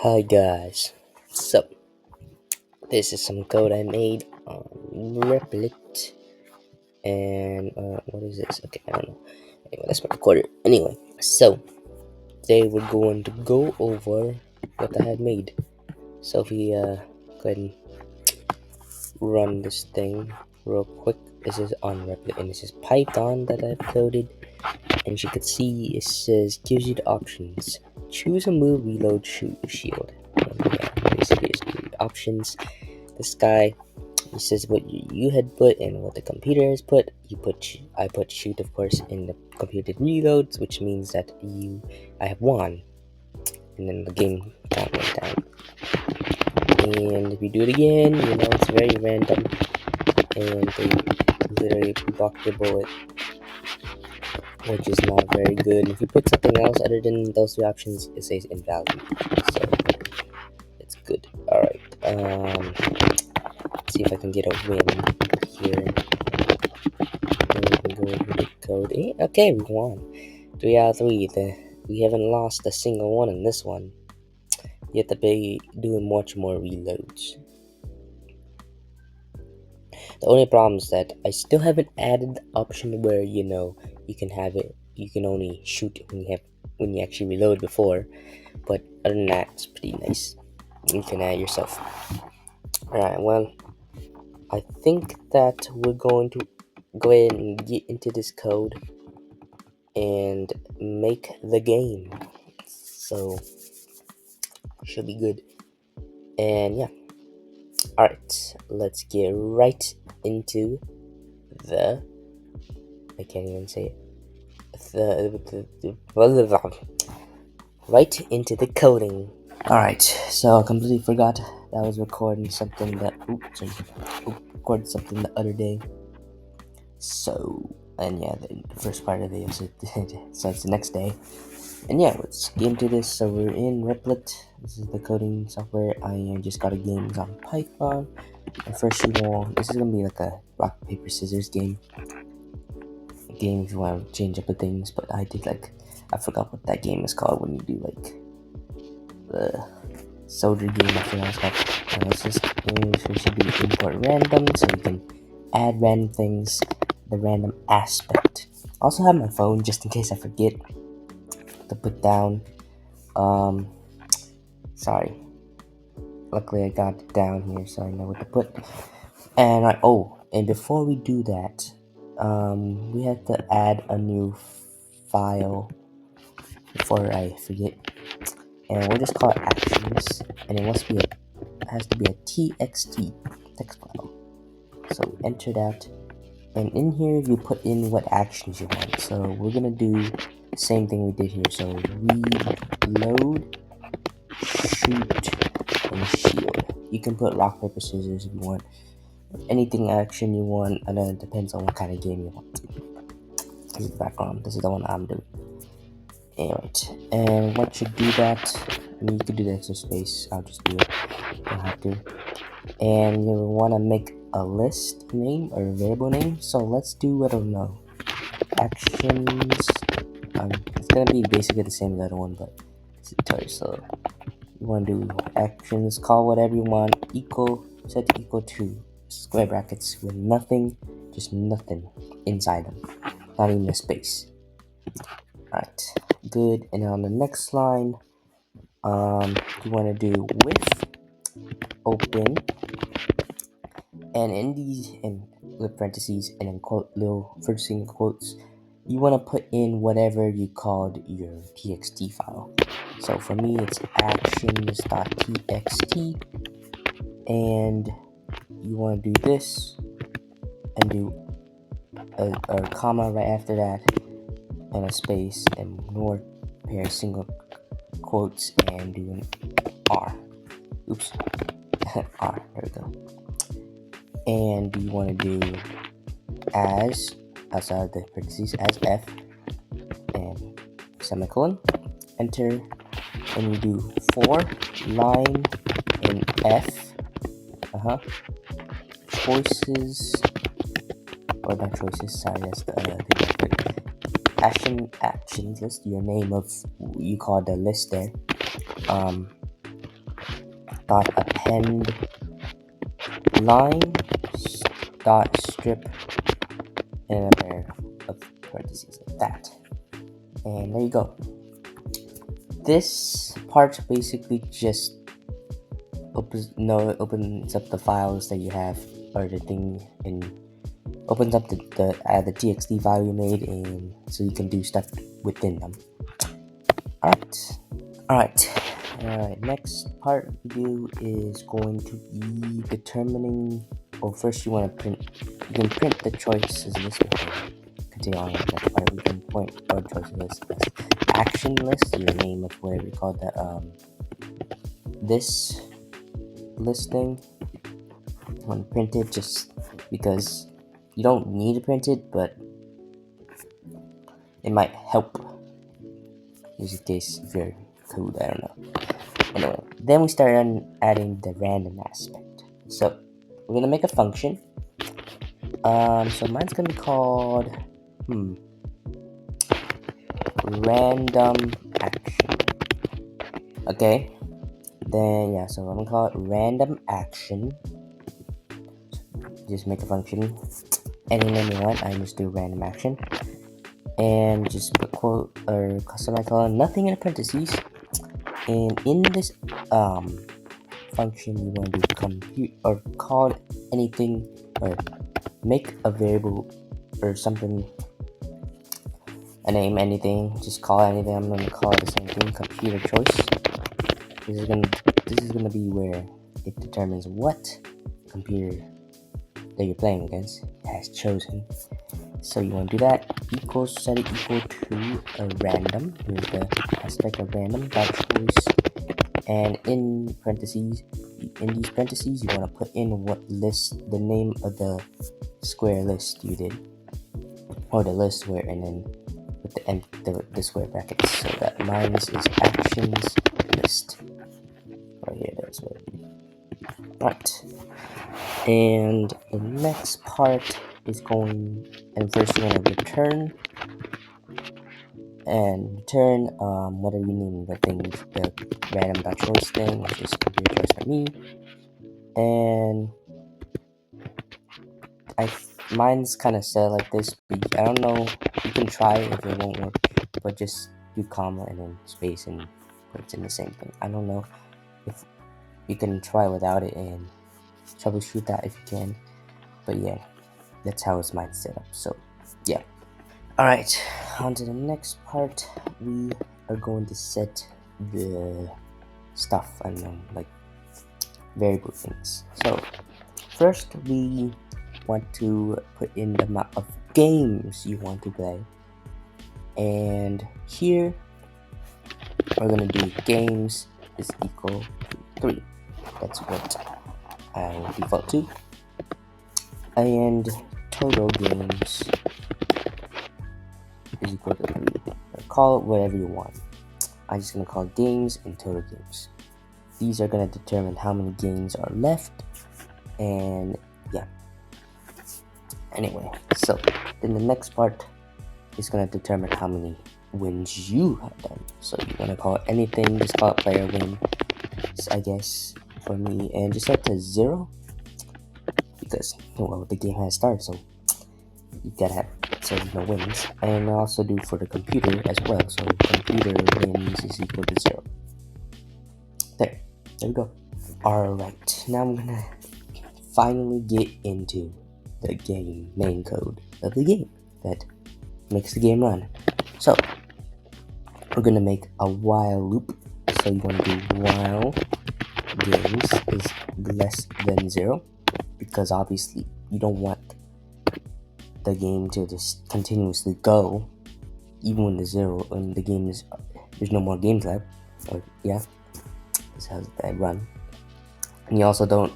Hi guys, so this is some code I made on Replit, and what is this? Okay, I don't know. Anyway, that's my recorder. Anyway, so today we're going to go over what I had made. So if we go ahead and run this thing real quick. This is on Replit, and this is Python that I've coded. And as you can see, it says gives you the options: choose a move, reload, shoot, shield. Yeah, basically it's the options. This guy, it says what you had put and what the computer has put. I put shoot, of course, and the computer did reloads, which means that I have won, and then the game count went down. And if you do it again, it's very random, and they literally block the bullet, which is not very good. If you put something else other than those three options, it says invalid. So it's good. All right. See if I can get a win here. Then we can go over the code. Okay, we won. 3 out of 3. We haven't lost a single one in this one. You have to be doing much more reloads. The only problem is that I still haven't added the option where you can have it. You can only shoot when you actually reload before. But other than that, it's pretty nice. You can add yourself. Alright, well, I think that we're going to go ahead and get into this code and make the game. So, should be good. And yeah. Alright, let's get right into the. I can't even say it. Right into the coding. Alright, so I completely forgot that I was recording something recorded something the other day. So, and yeah, the first part of the video, so it's the next day. And yeah, let's get into this. So we're in Replit. This is the coding software. I just got a game on Python. And first this is gonna be like a rock, paper, scissors game. If you want to change up the things, but I forgot what that game is called when you do like the soldier game. I forgot it's called. It's just we should do import random, so you can add random things, the random aspect. I also have my phone just in case I forget to put down. Sorry. Luckily I got it down here, so I know what to put. And before we do that, we have to add a new file before I forget, and we'll just call it actions, and it has to be a txt text file. So enter that, and in here you put in what actions you want. So we're gonna do the same thing we did here. So reload, shoot, and shield. You can put rock, paper, scissors if you want. Anything action you want, and then it depends on what kind of game you want. This is the background. This is the one I'm doing. Alright, and once you do that, you can do the extra space. I'll just do it. You don't have to. And you want to make a list name or a variable name. So let's do, I don't know, actions. It's gonna be basically the same as the other one, but it's a tutorial. So you want to do actions. Call whatever you want. Set equal to square brackets with nothing, just nothing inside them, not even a space. Alright, good. And on the next line, you want to do with open, and with parentheses and in little first single quotes, you want to put in whatever you called your txt file. So for me, it's actions.txt, and you want to do this and do a comma right after that, and a space, and more pair of single quotes, and do an R. Oops. R. There we go. And you want to do as outside the parentheses as F and semicolon. Enter, and you do for line in F. Choices, or not choices. Sorry, that's the other thing I put. Actions list, your name of you call the list there. dot append line dot strip and a pair of parentheses like that. And there you go. This part basically just opens up the files that you have, or the thing, and opens up the txt file you made, and so you can do stuff within them. Alright, next part we do is going to be determining, well, first you can print the choices list. Continue on with the next part. We can point our choices list as action list, your name of whatever you call that, this listing. You want to print it just because you don't need to print it, but it might help just in case if you're code, I don't know. Anyway, then we start adding the random aspect. So we're gonna make a function. So mine's gonna be called random action. Okay. Then yeah, so I'm gonna call it random action. Just make a function. Any name you want. I just do random action. And just put quote or semicolon, nothing in parentheses. And in this function, you want to compute or call anything, or make a variable or something, a name, anything. Just call it anything. I'm gonna call it the same thing, computer choice. This is gonna be where it determines what computer that you're playing against has chosen. So you want to do that, set it equal to a random. Here's the aspect of random dot choice, and in these parentheses, you want to put in what list, the name of the square list you did, or the list where, and then with the square brackets. So that mine is actions list. Right here, that's what. Right. And the next part is going, and first you're going to return whatever you name the thing, the random.choice thing, which is computer choice for me. And mine's kind of set like this, but I don't know, you can try it if it won't work, but just do comma and then space and put it in the same thing. I don't know if you can try without it and troubleshoot that if you can, but yeah, that's how it's mine set up. So yeah. Alright, on to the next part. We are going to set the stuff, I don't know, like variable things. So first we want to put in the amount of games you want to play, and here we're going to do games is equal to 3. That's what I will default to. And total games is equal to 3. Call it whatever you want. I'm just going to call it games and total games. These are going to determine how many games are left, and yeah. Anyway, so then the next part is going to determine how many wins you have done. So you want to call it anything, just call it player win, I guess, for me, and just set to 0 because, well, the game has started, so you gotta have, so no wins. And I also do for the computer as well, so computer wins is equal to 0. There we go. Alright, now I'm gonna finally get into the game main code of the game that makes the game run. So we're gonna make a while loop. So you want to do while games is less than 0, because obviously you don't want the game to just continuously go even when the game is, there's no more games left, or yeah, this has that run. And you also don't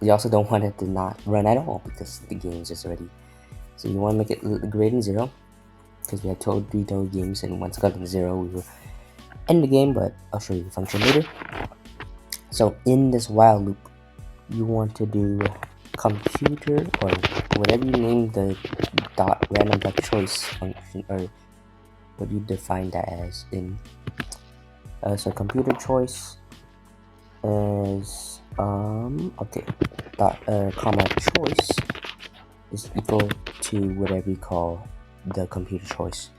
want it to not run at all, because the game is just already, so you want to make it greater than 0, because we have 3 total games, and once it got to 0 we will end the game, but I'll show you the function later. So in this while loop, you want to do computer, or whatever you name the random.choice function, or what you define that as in. So computer choice as okay, comma choice is equal to whatever you call the computer choice,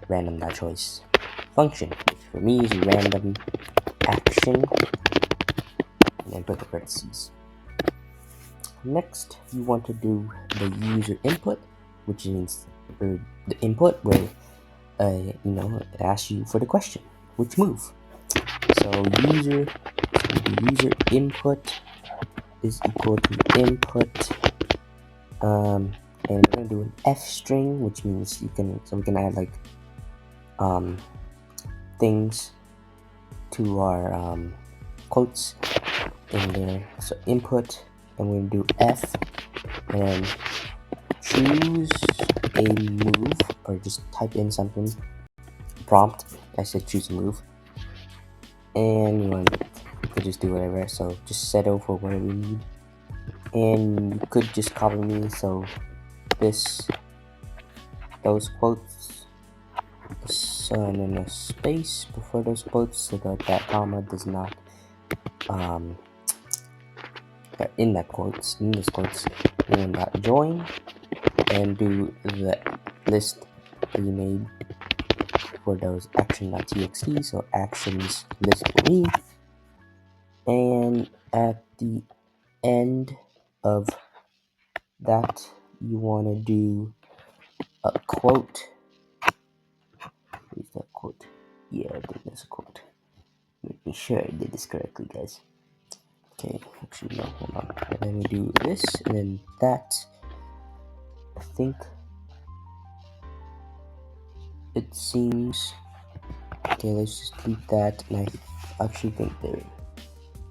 random dot choice function, which for me is random action, and then put the parentheses. Next, you want to do the user input, which means the input where it asks you for the question, which move. So user input is equal to input, and we're gonna do an F string, which means we can add like things to our quotes in there. So input, and we're gonna do F, and then choose a move, or just type in something. Prompt, I said choose a move, and you could just do whatever. So just settle for whatever you need, and you could just copy me. So those quotes, and then a space before those quotes, so that comma does not in this quotes, and dot join, and do the list that you made for those action.txt, so actions list for me, and at the end of that you want to do a quote. Is that quote? Yeah, I think that's a quote. Making sure I did this correctly, guys. Okay, actually no, hold on. And then we do this, and then that. I think it seems. Okay, let's just delete that, and I actually think there.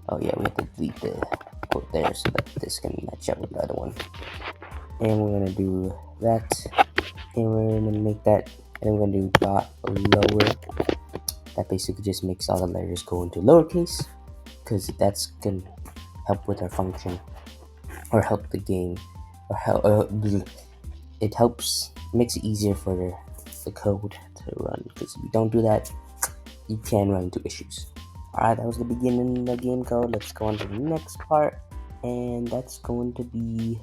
Oh yeah, we have to delete the quote there so that this can match up with the other one. And we're gonna do that, and we're gonna make that, and we're gonna do dot lower. That basically just makes all the letters go into lowercase, because that's gonna help with our function, or help the game, or help. It makes it easier for the code to run. Because if you don't do that, you can run into issues. Alright, that was the beginning of the game code. Let's go on to the next part, and that's going to be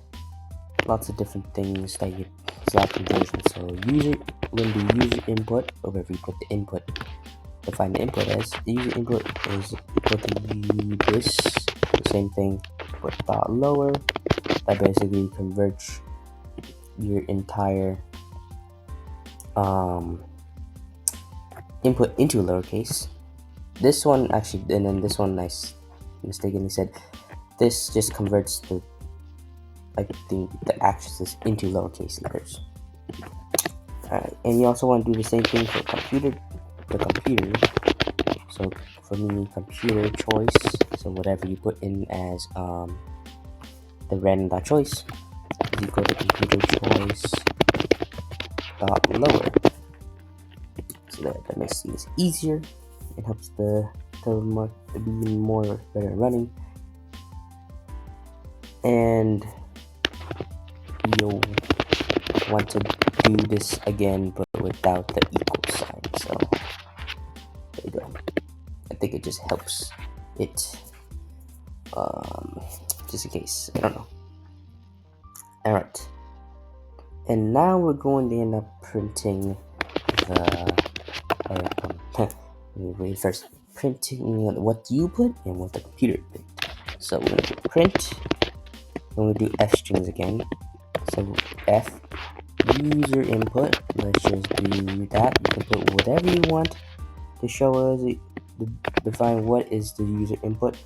lots of different things that you select conversion. So we're going to do user input, or wherever you put the input, define the input as. The user input is equal to this, the same thing, but dot lower. That basically converts your entire input into lowercase. This one actually, and then this one I mistakenly said this just converts the actions into lowercase letters. Alright, and you also want to do the same thing for the computer. So for me, computer choice, so whatever you put in as the random dot choice is equal to computer choice dot lower. So that makes things easier. It helps the be more better running, and you'll want to do this again, but without the equal sign. So there you go. I think it just helps it, just in case, I don't know. Alright, and now we're going to end up printing wait, first printing what you put and what the computer did. So we're going to do print, and we're going to do F strings again. So F user input, let's just do that. You can put whatever you want to show us, define what is the user input,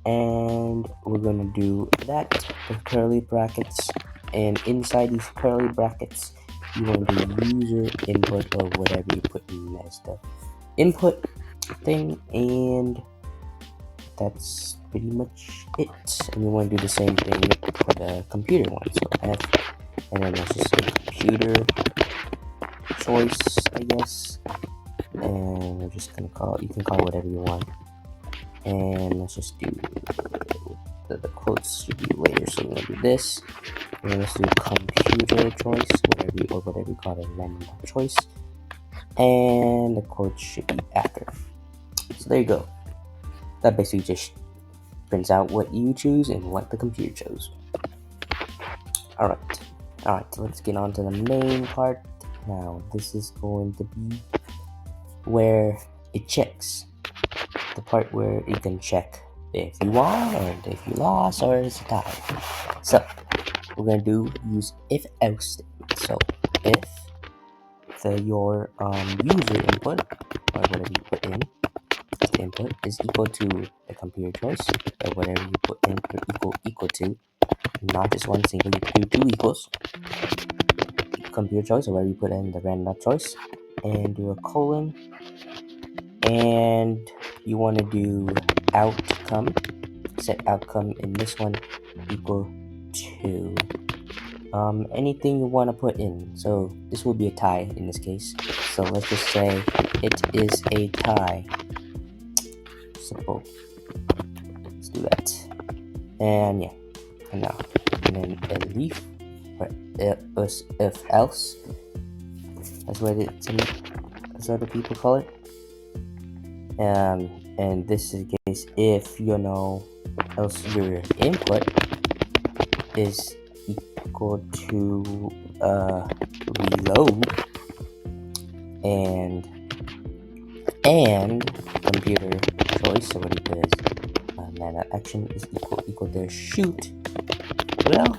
and we're going to do that with curly brackets, and inside these curly brackets you want to do user input, or whatever you put in as the input thing, and that's pretty much it. And we want to do the same thing for the computer one. So F, and then let's just say computer choice, I guess, and we're just gonna you can call it whatever you want, and let's just do the quotes should be later. So we're gonna do this, and then let's do computer choice, whatever you call it, random choice, and the quotes should be after. So there you go. That basically just prints out what you choose and what the computer chose. Alright, so let's get on to the main part. Now, this is going to be where it checks. The part where you can check if you won or if you lost or it's a tie. So, we're going to use if-else statement. So, if your user input, or whatever you put in, the input is equal to the computer choice, or whatever you put in equal to, not just one single, you can do two equals, computer choice, or whatever you put in the random choice, and do a colon, and you want to do outcome, set outcome in this one equal to anything you want to put in. So this will be a tie in this case. So let's just say it is a tie. Simple. Let's do that. And yeah, and now, and then a leaf, or if else. That's what other people call it. And this is the case if else your input is equal to reload and computer choice, so what you put is that action is equal to shoot. Well,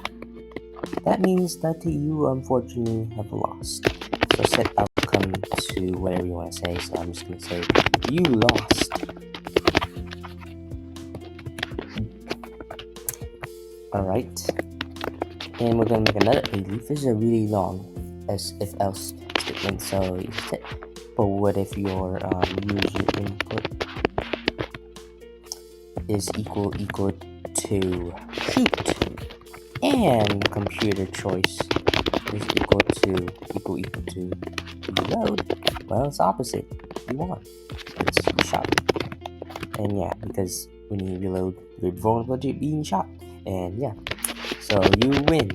that means that you unfortunately have lost. So set outcome to whatever you want to say. So I'm just going to say you lost. Alright. And we're going to make another leaf. This is a really long if else statement. So you set, but what if your user input is equal to shoot and computer choice is equal to reload? Well, it's opposite. You won. It's shot. And yeah, because when you reload, you're vulnerable to being shot. And yeah, so you win.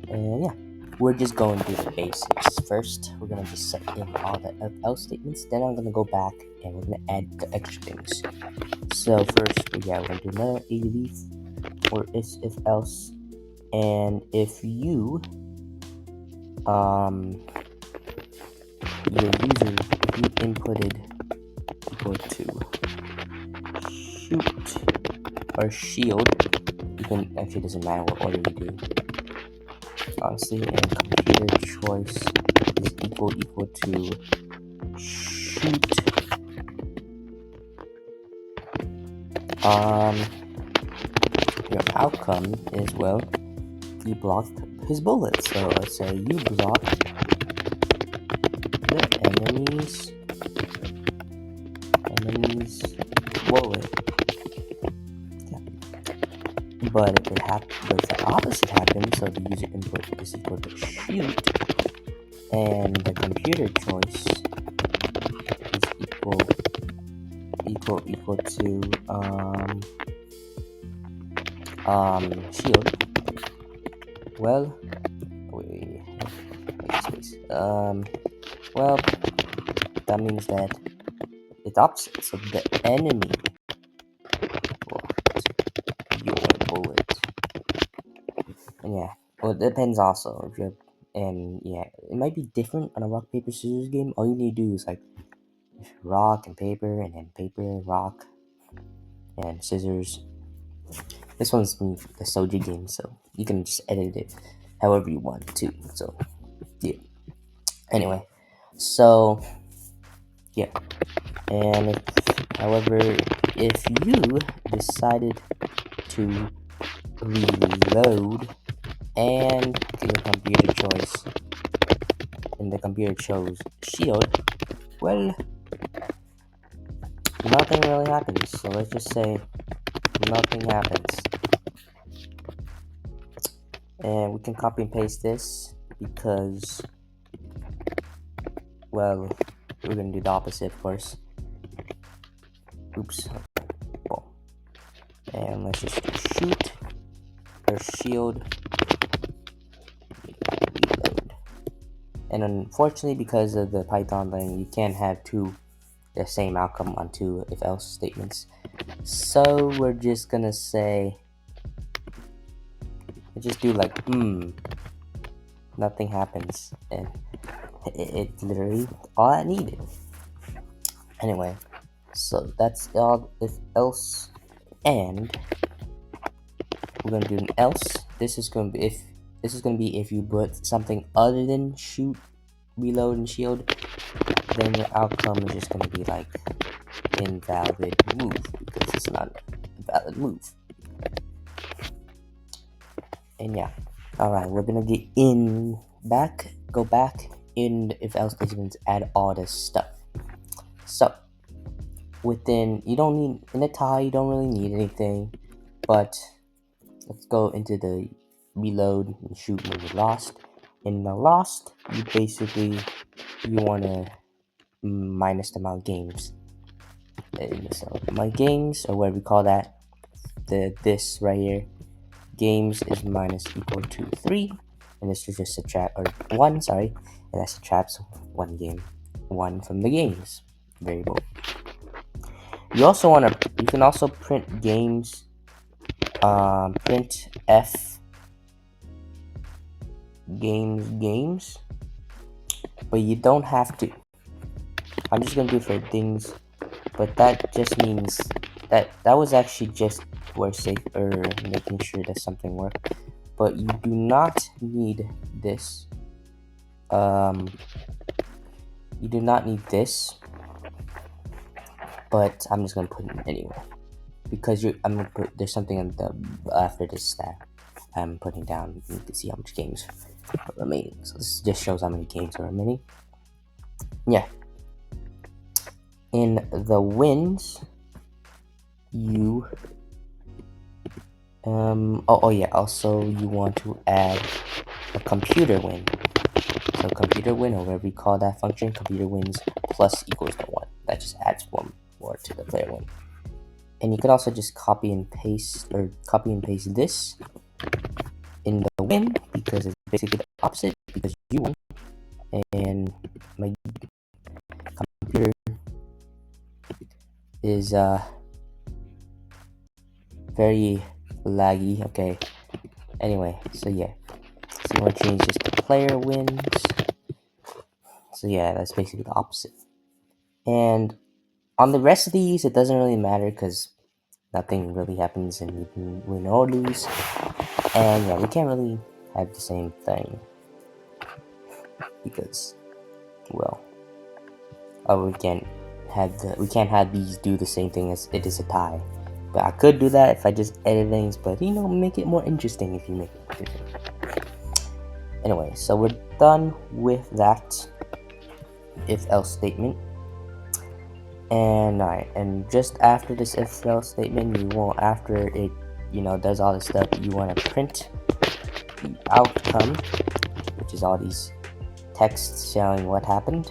And yeah, we're just going through the basics. First, we're gonna just set in all the else statements. Then I'm gonna go back and we're gonna add the extra things. So first, yeah, we're gonna do another leaf or if else, and if you your user, if you inputted equal to shoot or shield, you can actually, doesn't matter what order you do, honestly, and computer choice is equal to shoot. Your outcome is, well, you blocked his bullet. So let's say you blocked the enemy's bullet. Yeah. But if the opposite happens, so the user input is equal to shoot, and the computer choice is equal to shield. Well, wait, space. Well, that means that it's opposite. So the enemy blocked your bullet. And yeah, well, it depends also if you're, and yeah, it might be different on a rock paper scissors game. All you need to do is like rock and paper, and then paper, rock, and scissors. This one's the Soji game, so you can just edit it however you want to. So yeah. Anyway, so yeah, and however, if you decided to reload and the computer choice, and the computer chose shield, well, nothing really happens. So let's just say nothing happens. And we can copy and paste this because, well, we're gonna do the opposite, of course. Oops. Well, and let's just shoot or shield reload. And unfortunately, because of the Python thing, you can't have two the same outcome on two if else statements. So we're just gonna say, just do like nothing happens, and it's literally all I needed. Anyway, so that's all if else, and we're gonna do an else. This is gonna be if you put something other than shoot, reload, and shield, then your outcome is just gonna be like invalid move because it's not a valid move. And yeah, all right, we're gonna go back in if else statements, add all this stuff. So in a tie, you don't really need anything, but let's go into the reload and shoot when you're lost. In the lost, you want to minus the amount of games. And so my games, or what we call that, this right here, games is minus equal to 3, and this is just subtract, or 1, sorry, and that subtracts 1 from the games variable. You can also print games, print f games, but you don't have to. I'm just gonna do it for things, but that just means that was actually just for safe or making sure that something worked. But you do not need this. You do not need this, but I'm just gonna put it anyway because there's something in after this stat I'm putting down. You can see how much games are remaining. So this just shows how many games are remaining. Yeah. In the wins, you also you want to add a computer win. So computer win, or whatever we call that function, computer wins plus equals to 1. That just adds 1 more to the player win. And you can also just copy and paste this in the win, because it's basically the opposite, because you won. And my computer is very laggy. Okay. Anyway, so yeah. So you want to change this to player wins. So yeah, that's basically the opposite. And on the rest of these, it doesn't really matter because nothing really happens and you can win or lose. And yeah, we can't really have the same thing because, well, we can't have these do the same thing as it is a tie. But I could do that if I just edit things, but make it more interesting if you make it different. Anyway, so we're done with that if else statement. And alright, and just after this if else statement, after it does all this stuff, you want to print the outcome, which is all these texts showing what happened.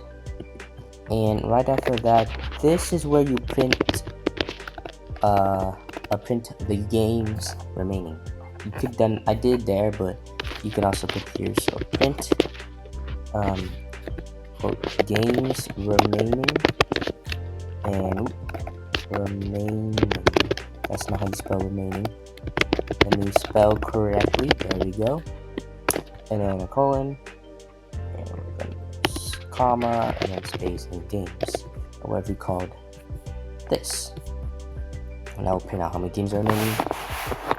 And right after that, this is where you print the games remaining. I did there, but you can also put here. So print games remaining, and remaining, that's not how you spell remaining. Let me spell correctly. There we go. And then a colon, and we're gonna use comma, and then space, and games, or whatever you called this. And that will print out how many games are remaining,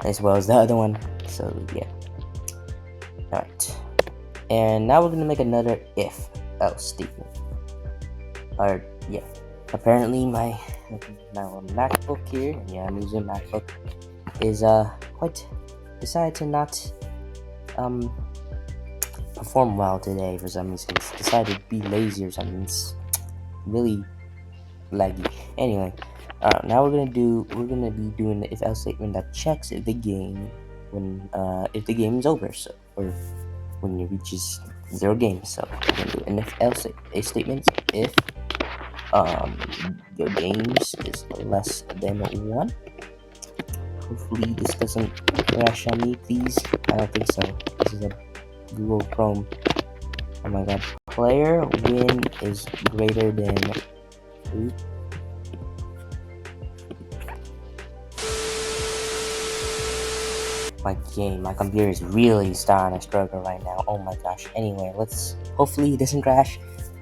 as well as the other one. So yeah. Alright. And now we're gonna make another if else statement. Apparently my MacBook here, and yeah, I'm using MacBook, is decided to not perform well today for some reason. It's decided to be lazy or something. It's really laggy. Anyway, now we're gonna be doing the if else statement that checks if the game if the game is over, so, or when it reaches 0 games. So we're gonna do an if else statement if your games is less than 1. Hopefully this doesn't crash on me, please. I don't think so. This is a Google Chrome. Oh my god. Player win is greater than my game. My computer is really starting to struggle right now. Oh my gosh. Anyway, hopefully it doesn't crash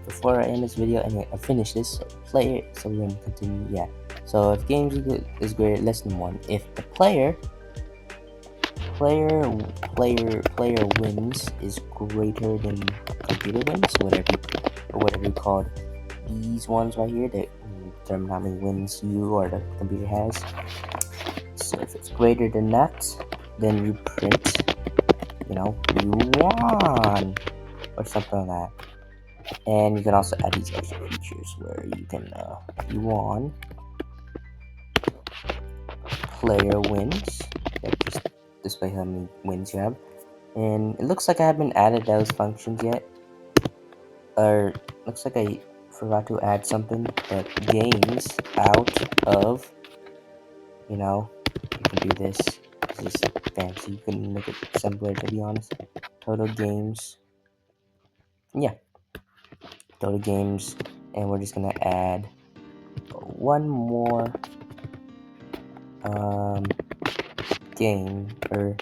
before I end this video. Anyway, I finish this. So play it. So we're gonna continue. Yeah. So if games is greater less than 1, if the player wins is greater than computer wins, whatever you called these ones right here that determine how many wins you or the computer has. So if it's greater than that, then you print, you won, or something like that. And you can also add these extra features where you can, you won, player wins, that just display how many wins you have. And it looks like I haven't added those functions yet, or looks like I forgot to add something, but games out of, you can do this. This is fancy. You can make it simpler, to be honest. Total games. Yeah. Total games. And we're just gonna add one more game, or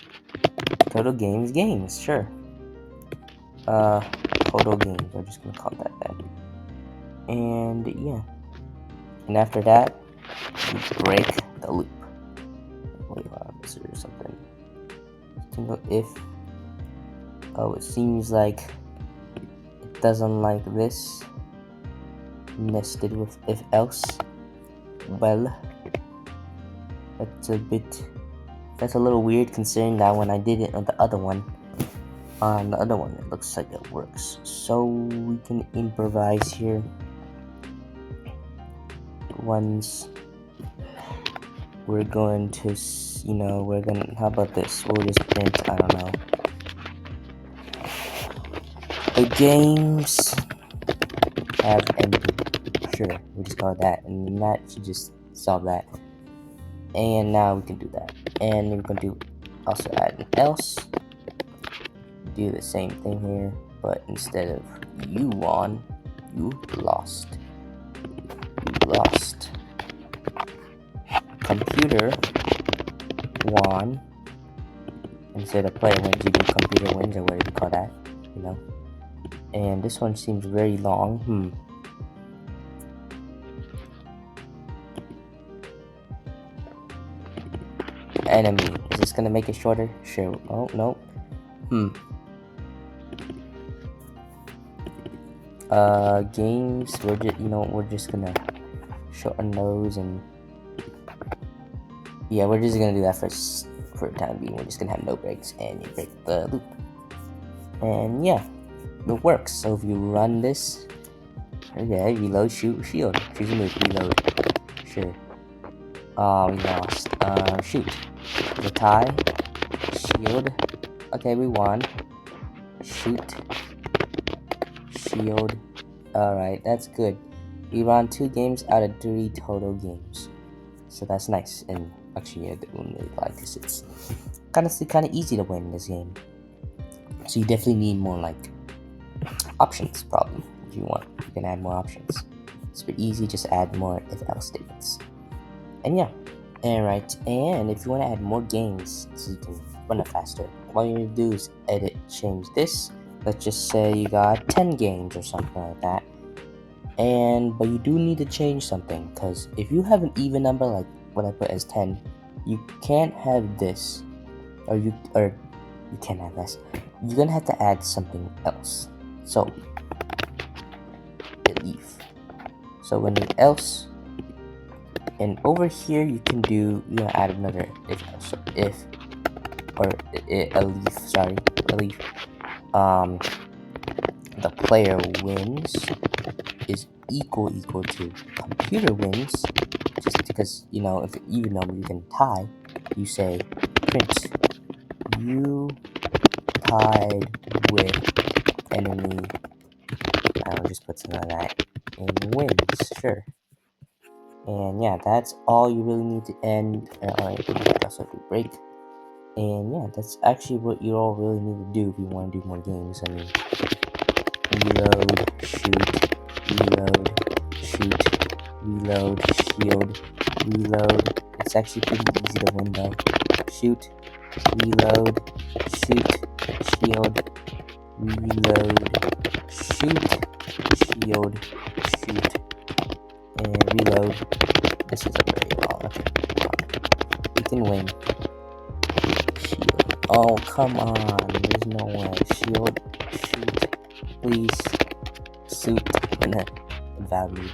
total games, sure. Total games. We're just gonna call that. And yeah. And after that, we break the loop. Wait, this or something. If it seems like it doesn't like this nested with if else. Well, that's a little weird, considering that when I did it on the other one, it looks like it works. So we can improvise here. Once we're going to, how about this? We'll just print, I don't know, the games have ended. Sure, we'll just call it that, and that should just solve that. And now we can do that. And we're going to also add an else. Do the same thing here, but instead of you won, you lost. You lost. Computer won. Instead of player wins, you do computer wins, or whatever you call that, And this one seems very long. Enemy. Is this gonna make it shorter? Sure. Oh no. Games. We're just gonna shorten those, and yeah, we're just gonna do that for the time being. We're just gonna have no breaks, and you break the loop, and yeah, it works. So if you run this, okay, reload, shoot, shield, choose a move, reload. Sure. We lost. Shoot. The tie. Shield. Okay, we won. Shoot. Shield. Alright, that's good. We won 2 games out of 3 total games. So that's nice. And actually, I don't really like this. It's kind of easy to win this game. So you definitely need more options, probably. If you want, you can add more options. It's pretty easy. Just add more if else statements. And yeah. Alright, and if you want to add more games so you can run it faster, all you need to do is edit, change this. Let's just say you got 10 games or something like that. But you do need to change something, because if you have an even number like what I put as 10, you can't have this, or you can't have this. You're gonna have to add something else. So leave. So when you else. And over here, you can add another if else. A leaf. The player wins is equal to computer wins. Just because, if an even number you can tie, you say print you tied with enemy. I'll just put something like that and wins. Sure. And yeah, that's all you really need to end. Alright, also do break. And yeah, that's actually what you all really need to do if you want to do more games. I mean, reload, shoot, reload, shield, reload. It's actually pretty easy to win though. Shoot, reload, shoot, shield, reload, shoot, shield, shoot, and reload. This is very long. Okay, you can win. Shield. Oh, come on. There's no way. Shield, shoot, please. Suit, invalid.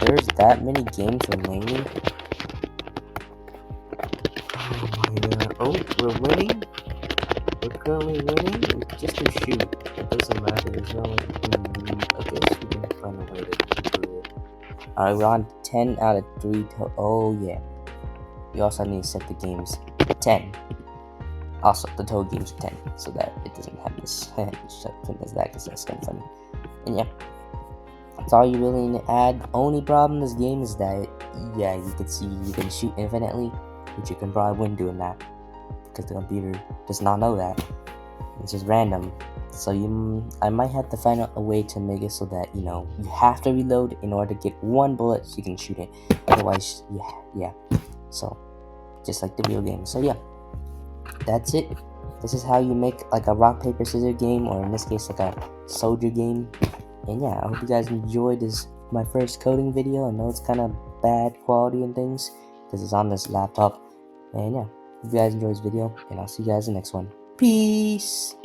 There's that many games remaining. Oh my god. Oh, we're winning? We're currently winning? Just to shoot. It doesn't matter. There's no way we can leave. I guess we can find a way to do it. Alright, we're on 10 out of 3. Oh, yeah. We also need to set the games to 10. Also, the total games are 10. So that it doesn't have this shut as that because that's kind of funny. And yeah. That's all you really need to add. Only problem in this game is that, yeah, you can see you can shoot infinitely, which you can probably win doing that, because the computer does not know that. It's just random. So I might have to find out a way to make it so that, you know, you have to reload in order to get one bullet so you can shoot it. Otherwise, yeah. So, just like the real game. So yeah, that's it. This is how you make like a rock, paper, scissors game, or in this case, like a soldier game. And yeah, I hope you guys enjoyed my first coding video. I know it's kind of bad quality and things because it's on this laptop. And yeah, hope you guys enjoyed this video, and I'll see you guys in the next one. Peace!